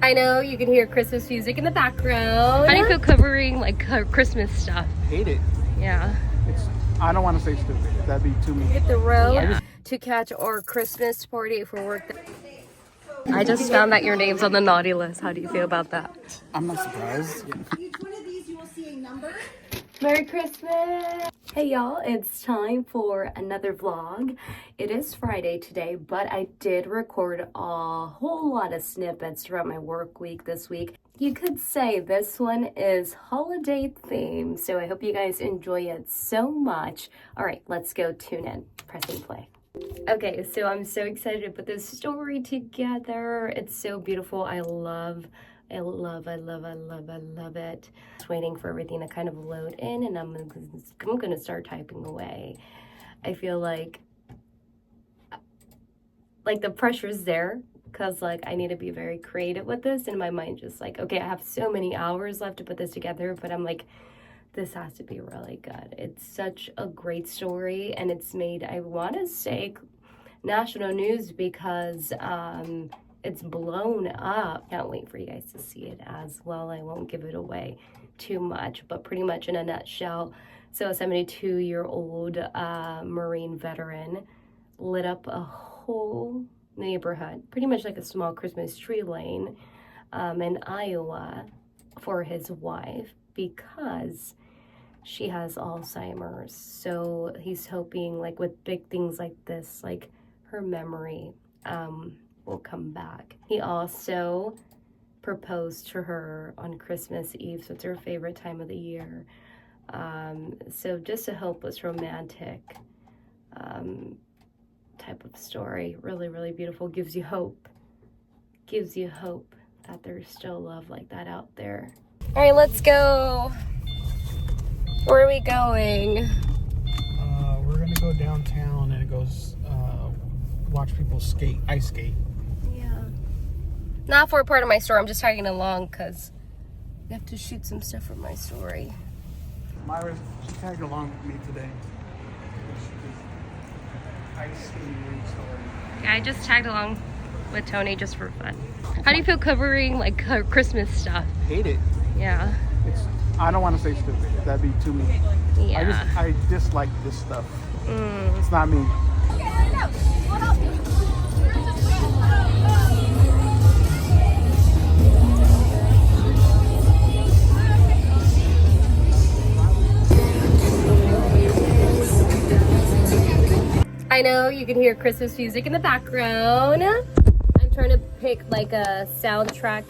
I know you can hear Christmas music in the background. How do you feel covering like Christmas stuff? Hate it. Yeah. I don't want to say stupid. That'd be too mean. Hit the road Yeah. to catch our Christmas party for work. I just found that your name's on the naughty list. How do you feel about that? I'm not surprised. Each one of these you will see a number. Merry Christmas! Hey y'all, it's time for another vlog. It is Friday today, but I did record a whole lot of snippets throughout my work week this week. You could say this one is holiday themed, so I hope you guys enjoy it so much. All right, let's go tune in. Pressing play. Okay, so I'm so excited to put this story together. It's so beautiful. I love it. Just waiting for everything to kind of load in, and I'm gonna start typing away. I feel like the pressure's there, because like I need to be very creative with this, and my mind just like, okay, I have so many hours left to put this together, but I'm like, this has to be really good. It's such a great story, and it's made, I want to say, national news because it's blown up. Can't wait for you guys to see it as well. I won't give it away too much, but pretty much in a nutshell. So a 72-year-old Marine veteran lit up a whole neighborhood, pretty much like a small Christmas tree lane in Iowa for his wife because she has Alzheimer's. So he's hoping, like with big things like this, like her memory will come back. He also proposed to her on Christmas Eve, so it's her favorite time of the year. So just a hopeless romantic type of story. Really, really beautiful. Gives you hope. Gives you hope that there's still love like that out there. All right, let's go. Where are we going? We're gonna go downtown and it goes watch people skate, ice skate. Yeah. Not for a part of my story. I'm just tagging along because we have to shoot some stuff for my story. Myra, she tagged along with me today. Ice skating story. Yeah, I just tagged along with Tony just for fun. How do you feel covering like Christmas stuff? Hate it. Yeah. I don't want to say stupid. That'd be too mean. Yeah. I dislike this stuff. It's not me. I know you can hear Christmas music in the background. I'm trying to pick like a soundtrack.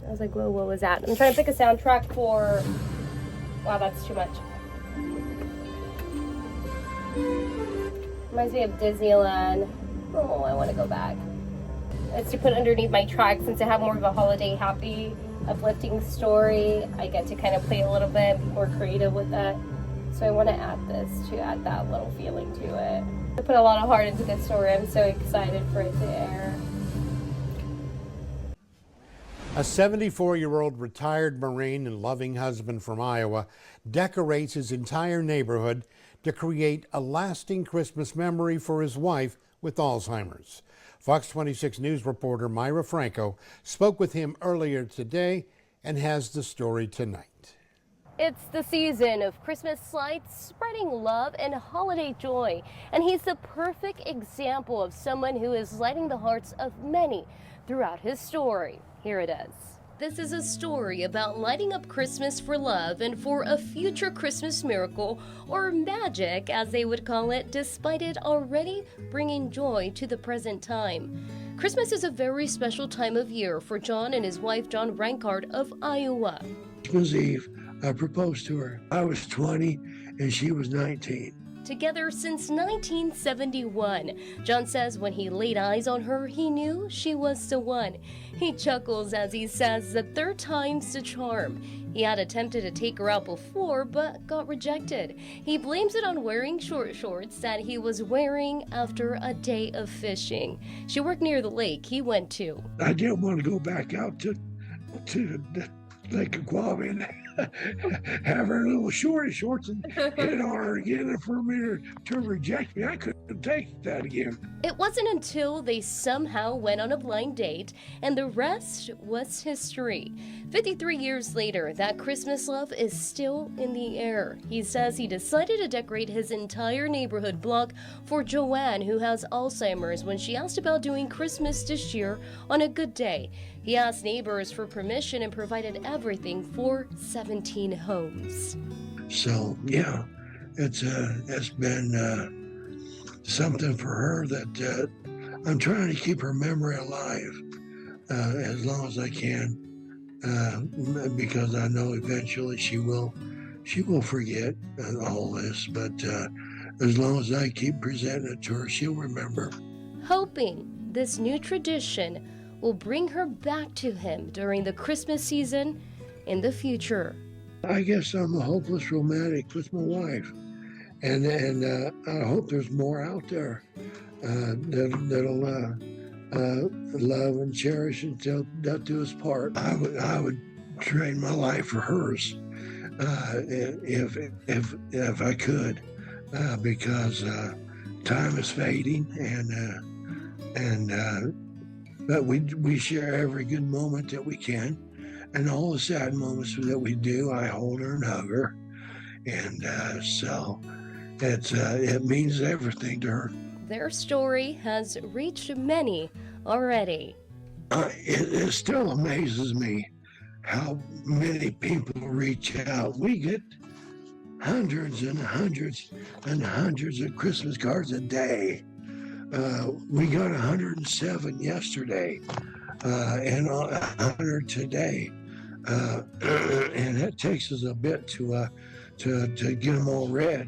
I was like, whoa, what was that? I'm trying to pick a soundtrack for... Wow, that's too much. Reminds me of Disneyland. Oh, I want to go back. It's to put underneath my track since I have more of a holiday happy, uplifting story. I get to kind of play a little bit, be more creative with that. So I want to add this to add that little feeling to it. I put a lot of heart into this story. I'm so excited for it to air. A 74-year-old retired Marine and loving husband from Iowa decorates his entire neighborhood to create a lasting Christmas memory for his wife with Alzheimer's. Fox 26 News reporter Myra Franco spoke with him earlier today and has the story tonight. It's the season of Christmas lights, spreading love and holiday joy. And he's the perfect example of someone who is lighting the hearts of many throughout his story. Here it is. This is a story about lighting up Christmas for love and for a future Christmas miracle, or magic as they would call it, despite it already bringing joy to the present time. Christmas is a very special time of year for John and his wife, John Rankard of Iowa. Christmas Eve, I proposed to her. I was 20 and she was 19. Together since 1971. John says when he laid eyes on her, he knew she was the one. He chuckles as he says the third time's the charm. He had attempted to take her out before, but got rejected. He blames it on wearing short shorts that he was wearing after a day of fishing. She worked near the lake he went to. I didn't want to go back out to Lake Aquaman. have her little shorty shorts and hit on her again, and for me to reject me, I couldn't take that again. It wasn't until they somehow went on a blind date, and the rest was history. 53 years later, that Christmas love is still in the air. He says he decided to decorate his entire neighborhood block for Joanne, who has Alzheimer's, when she asked about doing Christmas this year on a good day. He asked neighbors for permission and provided everything for 17 homes. So yeah, it's been something for her that I'm trying to keep her memory alive as long as I can, because I know eventually she will forget all this. But as long as I keep presenting it to her, she'll remember. Hoping this new tradition will bring her back to him during the Christmas season in the future. I guess I'm a hopeless romantic with my wife, and I hope there's more out there that'll love and cherish until death do us part. I would trade my life for hers if I could, because time is fading, but we share every good moment that we can. And all the sad moments that we do, I hold her and hug her. And so it means everything to her. Their story has reached many already. It still amazes me how many people reach out. We get hundreds and hundreds and hundreds of Christmas cards a day. We got 107 yesterday and 100 today. And it takes us a bit to get them all read,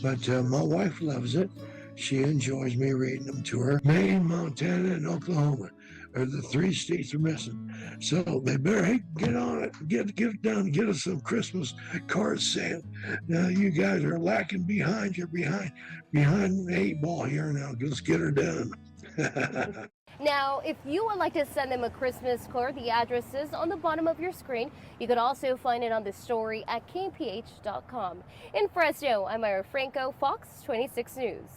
but my wife loves it. She enjoys me reading them to her. Maine, Montana, and Oklahoma are the 3 states are missing, so they better get on it. Get it done. Get us some Christmas cards sent. Now you guys are lacking behind. You're behind the 8 ball here now. Let's get her done. Now, if you would like to send them a Christmas card, the address is on the bottom of your screen. You can also find it on the story at kmph.com. In Fresno, I'm Ira Franco, Fox 26 News.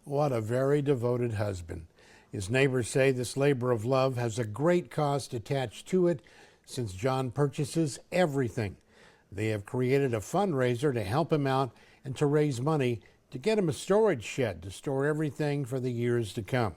What a very devoted husband. His neighbors say this labor of love has a great cost attached to it, since John purchases everything. They have created a fundraiser to help him out and to raise money to get him a storage shed to store everything for the years to come.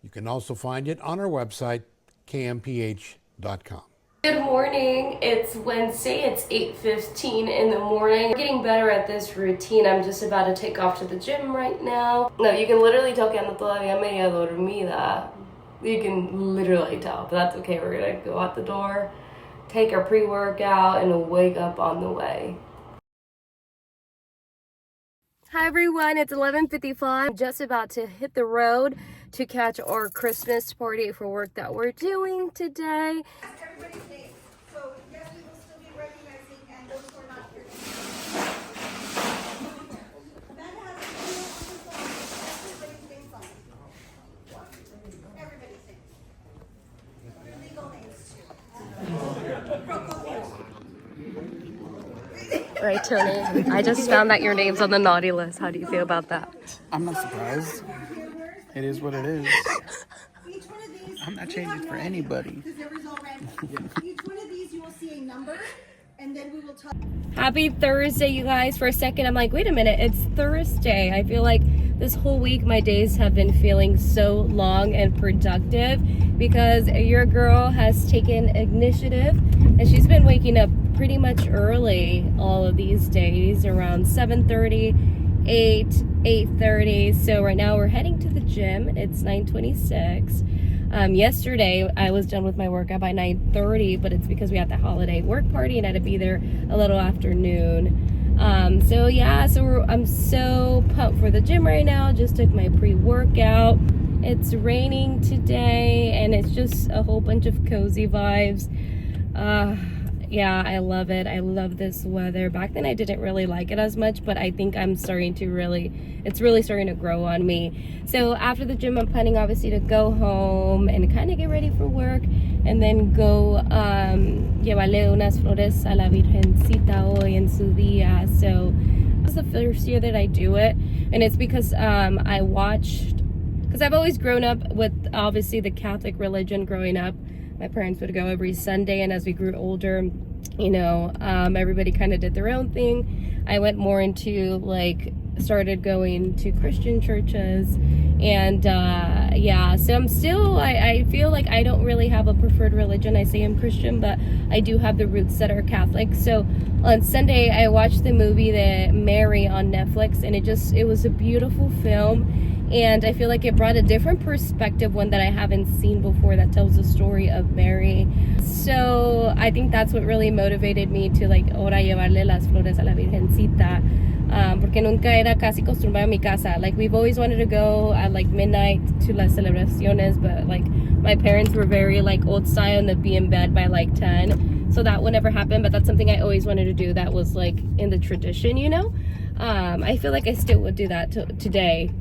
You can also find it on our website, kmph.com. Good morning. It's Wednesday. It's 8:15 in the morning. I'm getting better at this routine. I'm just about to take off to the gym right now. No, you can literally tell que ando todavía media dormida. You can literally tell, but that's okay. We're gonna go out the door, take our pre-workout, and wake up on the way. Hi everyone, it's 11:55. I'm just about to hit the road to catch our Christmas party for work that we're doing today. Everybody's name. So yes, we will still be recognizing and those who are not here. Amanda has a video on the phone. Everybody's names on it. Everybody's names. Your legal names too. All right, Tony, I just found that your name's on the naughty list. How do you feel about that? I'm not surprised. It is what it is. Each one of these, I'm not changing for anybody. because there was all random. Each one of these, you will see a number, and then we will talk. Happy Thursday, you guys. For a second, I'm like, wait a minute, it's Thursday. I feel like this whole week, my days have been feeling so long and productive because your girl has taken initiative and she's been waking up pretty much early all of these days, around 7:30, 8:30. So right now we're heading to the gym. It's 9:26. Yesterday I was done with my workout by 9:30, but it's because we had the holiday work party and I had to be there a little afternoon. I'm so pumped for the gym right now. Just took my pre-workout. It's raining today and it's just a whole bunch of cozy vibes. yeah, I love it. I love this weather. Back then I didn't really like it as much, but I think I'm starting to it's really starting to grow on me. So after the gym, I'm planning obviously to go home and kind of get ready for work and then go llevarle unas flores a la Virgencita hoy en su día. So this is the first year that I do it, and it's because I watched, because I've always grown up with obviously the Catholic religion growing up. My parents would go every Sunday, and as we grew older, you know, everybody kind of did their own thing. I went more into started going to Christian churches, and yeah, so I'm still, I feel like I don't really have a preferred religion. I say I'm Christian, but I do have the roots that are Catholic. So on Sunday, I watched the movie Mary on Netflix, and it was a beautiful film. And I feel like it brought a different perspective, one that I haven't seen before, that tells the story of Mary. So I think that's what really motivated me to ahora llevarle las flores a la Virgencita. Porque nunca era casi acostumbrada en mi casa. We've always wanted to go at midnight to las celebraciones, but my parents were very old style and they'd be in bed by 10. So that would never happen, but that's something I always wanted to do that was in the tradition, you know? I feel like I still would do that today.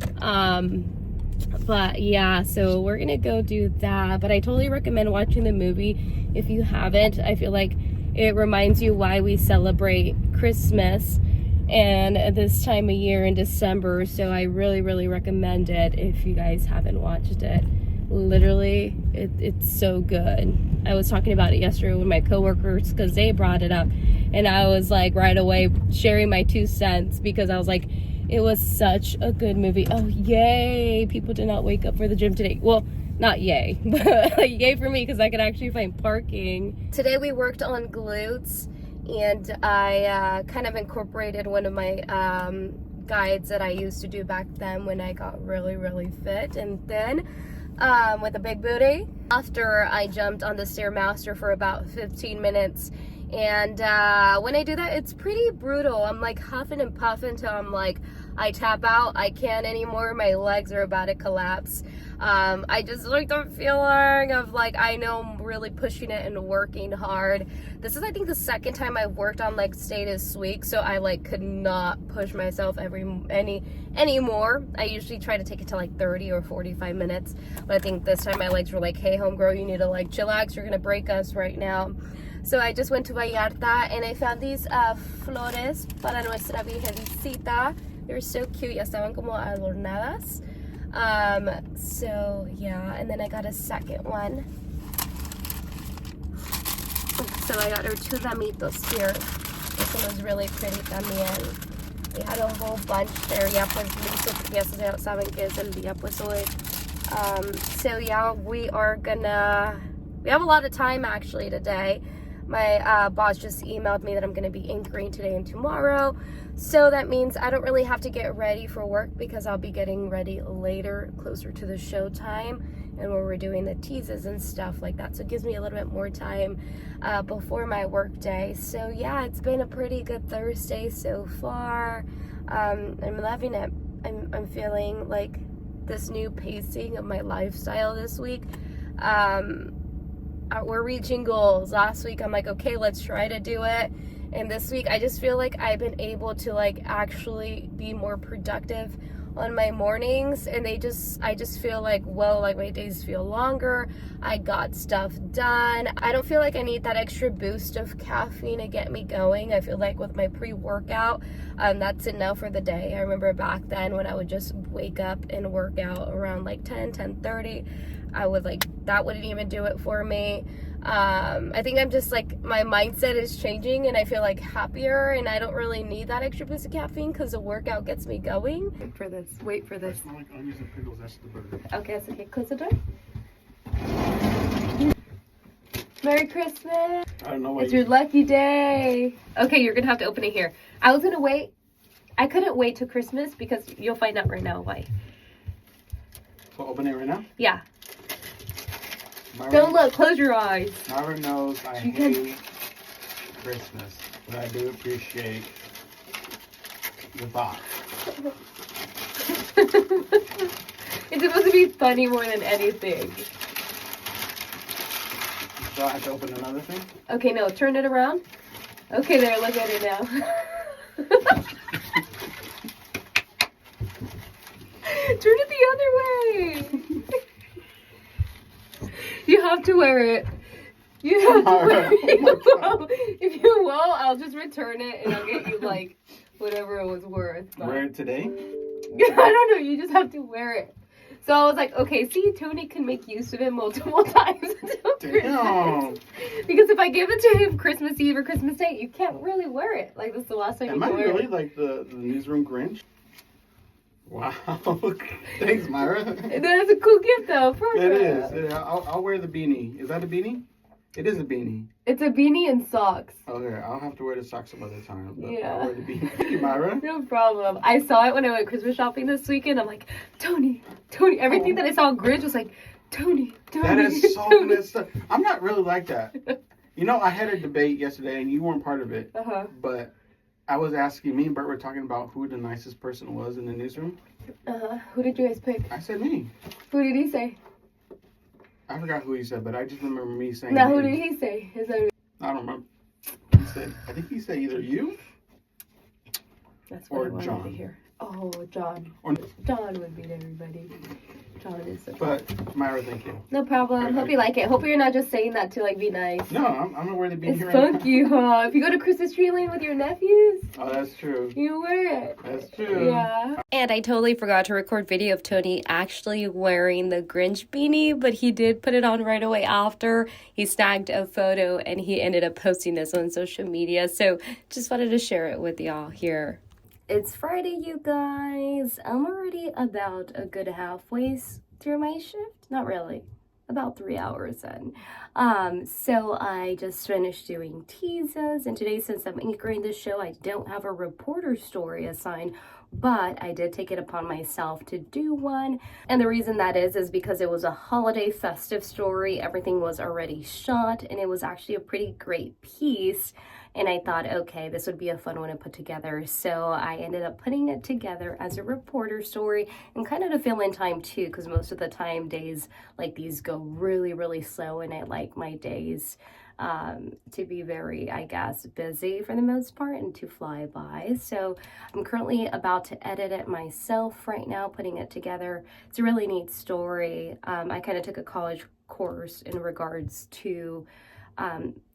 But yeah, so we're gonna go do that. But I totally recommend watching the movie if you haven't. I feel like it reminds you why we celebrate Christmas and this time of year in December. So I really, really recommend it if you guys haven't watched it. Literally, it's so good. I was talking about it yesterday with my coworkers because they brought it up, and I was right away sharing my 2 cents because I was it was such a good movie. Oh, yay! People did not wake up for the gym today. Well, not yay, but yay for me because I could actually find parking. Today we worked on glutes, and I kind of incorporated one of my guides that I used to do back then when I got really, really fit and thin. With a big booty. After I jumped on the Stairmaster for about 15 minutes, and when I do that, it's pretty brutal. I'm huffing and puffing until I'm I tap out. I can't anymore. My legs are about to collapse. I just the feeling of I know I'm really pushing it and working hard. This is I think the second time I've worked on stay this week, so I could not push myself anymore. I usually try to take it to 30 or 45 minutes, but I think this time my legs were hey homegirl, you need to chillax, you're gonna break us right now. So I just went to Vallarta and I found these flores para nuestra Virgencita. They're so cute, ya estaban como adornadas. So yeah, and then I got a second one. So I got her 2 ramitos here. This one was really pretty también. We had a whole bunch there, ya pues listo, porque ya saben que es el día pues hoy. So yeah, we have a lot of time actually today. My boss just emailed me that I'm going to be anchoring today and tomorrow. So that means I don't really have to get ready for work because I'll be getting ready later, closer to the show time, and where we're doing the teases and stuff like that. So it gives me a little bit more time before my work day. So yeah, it's been a pretty good Thursday so far. I'm loving it. I'm feeling this new pacing of my lifestyle this week. We're reaching goals. Last week I'm okay, let's try to do it, and this week I just feel I've been able to actually be more productive on my mornings, and I just feel whoa, my days feel longer. I got stuff done. I don't feel I need that extra boost of caffeine to get me going. I feel with my pre-workout, that's enough for the day. I remember back then when I would just wake up and work out around 10:30. I would that wouldn't even do it for me. I think I'm just my mindset is changing, and I feel happier, and I don't really need that extra boost of caffeine because the workout gets me going. Wait for this. Okay, it's okay. Close the door. Merry Christmas. I don't know what it's your lucky day. Okay, you're gonna have to open it here. I was gonna wait. I couldn't wait till Christmas because you'll find out right now why. So open it right now? Yeah. Myra, Don't look. Close your eyes. Myra knows I hate Christmas, but I do appreciate the thought. It's supposed to be funny more than anything. So I have to open another thing? Okay, no, turn it around. Okay, there, look at it now. Turn it the other way. You have to wear it. You have to wear it. If you won't, I'll just return it and I'll get you like whatever it was worth. But Wear it today? I don't know, you just have to wear it. So I was like, okay, see, Tony can make use of it multiple times until Damn. Christmas. Because if I give it to him Christmas Eve or Christmas Day, you can't really wear it. Like, this is the last time you Am I can wear really it. like the newsroom Grinch? Wow. Thanks, Myra. That's a cool gift, though. Perfect. It is. I'll wear the beanie. Is that a beanie? It is a beanie. It's a beanie and socks. Okay, I'll have to wear the socks some other time. But Yeah. I'll wear the beanie. Thank you, Myra. No problem. I saw it when I went Christmas shopping this weekend. I'm like, Tony. Everything that I saw on Grinch was like, Tony. That is so Tony. messed up. I'm not really like that. You know, I had a debate yesterday, and you weren't part of it. Uh-huh. But I was asking, me and Bert were talking about who the nicest person was in the newsroom. Uh-huh. Who did you guys pick? I said me. Who did he say? I forgot who he said, but I just remember me saying. Now, who me. did he say? Is that... I don't remember. He said, I think he said either you That's what or I wanted John. to hear. Oh, John. Or, John would beat everybody. John is the but Myra, thank you. No problem. Hope you like it. Hope you're not just saying that to like be nice. No, I'm gonna wear the beanie It's right now. funky, huh? If you go to Christmas tree lane with your nephews, Oh, that's true. you wear it. That's true. Yeah. And I totally forgot to record video of Tony actually wearing the Grinch beanie, but he did put it on right away after. He snagged a photo and he ended up posting this on social media. So just wanted to share it with y'all here. It's Friday, you guys. I'm already about a good halfway through my shift. Not really. About 3 hours in. So I just finished doing teases, and today, since I'm anchoring this show, I don't have a reporter story assigned, but I did take it upon myself to do one. And the reason that is because it was a holiday festive story. Everything was already shot, and it was actually a pretty great piece. And I thought, okay, this would be a fun one to put together. So I ended up putting it together as a reporter story, and kind of to fill in time too, because most of the time days like these go really, really slow, and I like my days to be very, I guess, busy for the most part and to fly by. So I'm currently about to edit it myself right now, putting it together. It's a really neat story. I kind of took a college course in regards to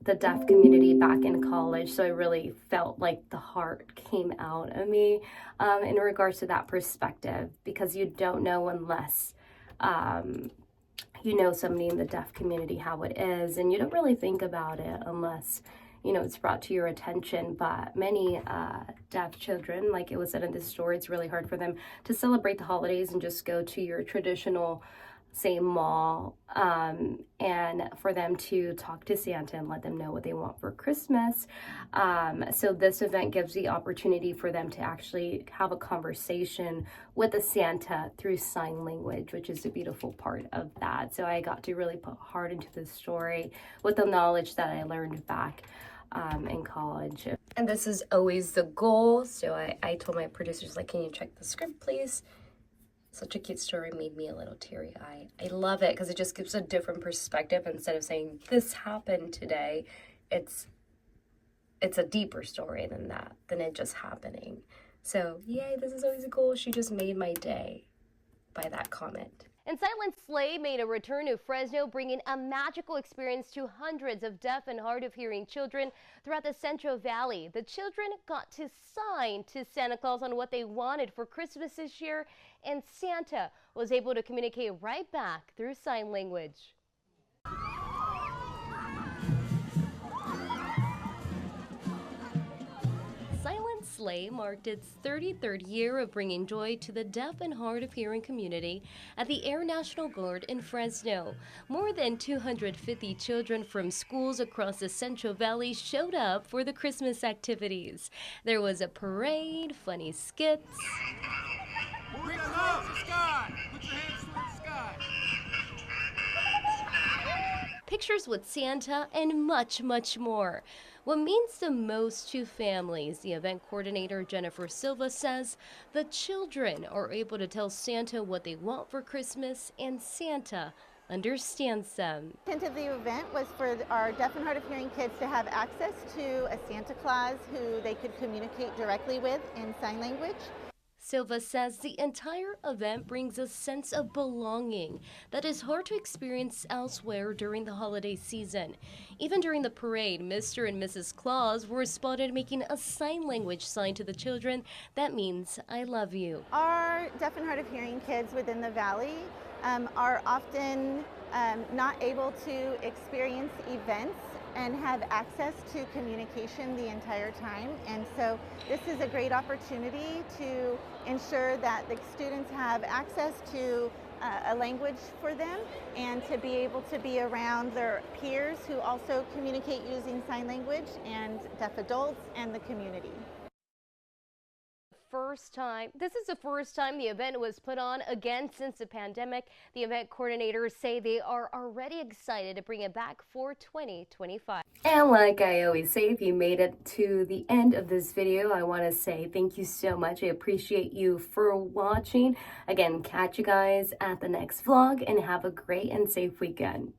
the deaf community back in college, so I really felt like the heart came out of me in regards to that perspective, because you don't know unless you know somebody in the deaf community how it is, and you don't really think about it unless it's brought to your attention. But many deaf children, like it was said in this story, it's really hard for them to celebrate the holidays and just go to your traditional same mall, and for them to talk to Santa and let them know what they want for Christmas. So this event gives the opportunity for them to actually have a conversation with a Santa through sign language, which is the beautiful part of that. So I got to really put heart into this story with the knowledge that I learned back in college. And this is always the goal. So I told my producers, like, can you check the script, please? Such a cute story, made me a little teary-eyed. I love it because it just gives a different perspective. Instead of saying, this happened today, it's a deeper story than it just happening. So, yay, this is always a goal. She just made my day by that comment. And Silent Sleigh made a return to Fresno, bringing a magical experience to hundreds of deaf and hard of hearing children throughout the Central Valley. The children got to sign to Santa Claus on what they wanted for Christmas this year, and Santa was able to communicate right back through sign language. Silent Sleigh marked its 33rd year of bringing joy to the deaf and hard of hearing community at the Air National Guard in Fresno. More than 250 children from schools across the Central Valley showed up for the Christmas activities. There was a parade, funny skits, Reach up to the sky. Put your hands toward the sky. pictures with Santa, and much, much more. What means the most to families, the event coordinator Jennifer Silva says, the children are able to tell Santa what they want for Christmas, and Santa understands them. The intent of the event was for our deaf and hard of hearing kids to have access to a Santa Claus who they could communicate directly with in sign language. Silva says the entire event brings a sense of belonging that is hard to experience elsewhere during the holiday season. Even during the parade, Mr. and Mrs. Claus were spotted making a sign language sign to the children that means "I love you." Our deaf and hard of hearing kids within the valley are often not able to experience events and have access to communication the entire time. And so this is a great opportunity to ensure that the students have access to a language for them and to be able to be around their peers who also communicate using sign language, and deaf adults and the community. This is the first time the event was put on again since the pandemic. The event coordinators say they are already excited to bring it back for 2025. And like I always say, if you made it to the end of this video, I want to say thank you so much. I appreciate you for watching. Again, catch you guys at the next vlog and have a great and safe weekend.